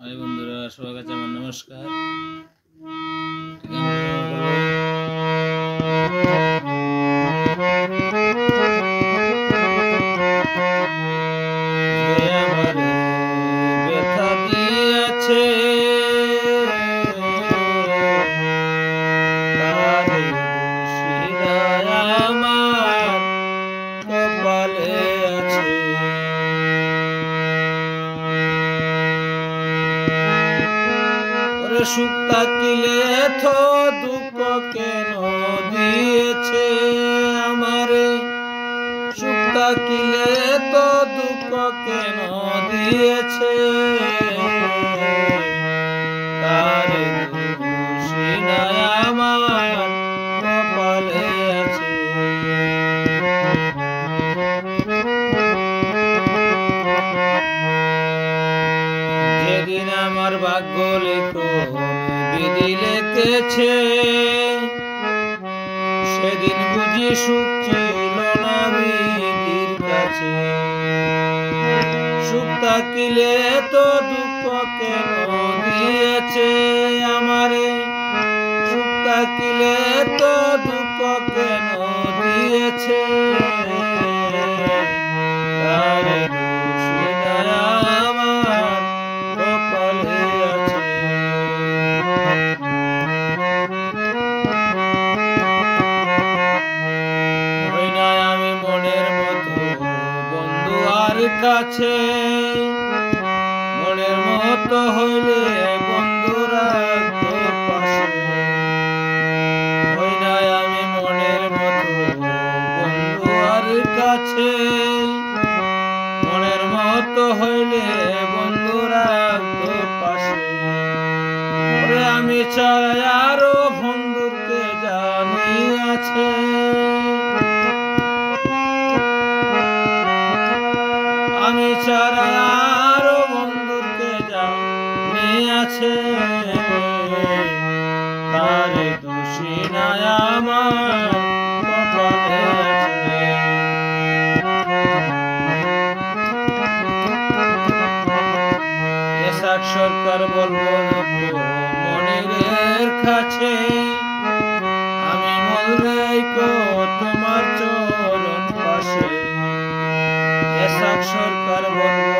High বন্ধুরা, সবার কাছে আমার নমস্কার। আমার ব্যথা দিয়েছে আমার কপালে আছে। সুখ থাকিলে তো দুঃখ কেন দিয়েছে আমারে, সুখ থাকিলে তো দুঃখ কেন দিয়েছে, তারে দোষী নাই আমার কপালে আছে। যেদিন আমার ভাগ্য লিখন বিধি লিখেছে, সেদিন বুঝি সুখ ছিল না বিধির কাছে। সুখ থাকিলে তো দুঃখ কেন দিয়েছে আমারে, সুখ থাকিলে তো দুঃখ কেন দিয়েছে, তারে দোষী নাই আমার কপালে আছে। হই নাই আমি মনের মতো বন্ধু আর কাছে, মনের মতো হইলে বন্ধুরা তোর পাশে। হই নাই আমি মনের মতো বন্ধু আর কাছে, মনের মতো হইলে বন্ধুরা তোর পাশে। আমি চাই আরো বন্ধুকে জানি আছে, আমি ছাড়া আরো বন্ধুকে জানি আছে, তারে দোষী নাই আমার কপালে আছে। এসাক সরকার বলবো মনিরের কাছে, আমি মরলেই তোমার চরণ পাশে। এসাক সরকার বলবো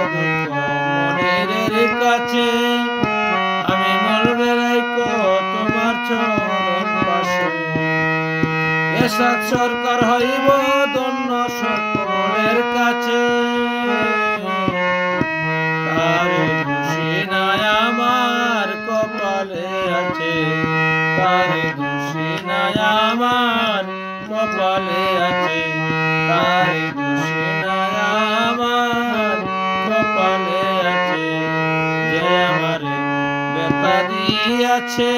মনিরের কাছে, আমি মরলেই তোমার চরণ পাশে। এসাক সরকার হইব ধন্য সকলের কাছে, তারে দোষী নাই আমার কপালে আছে, তারে দোষী নাই আমার কপালে আছে, তারে দোষী নাই আমার কপালে আছে। যে আমার ব্যথা দিয়েছে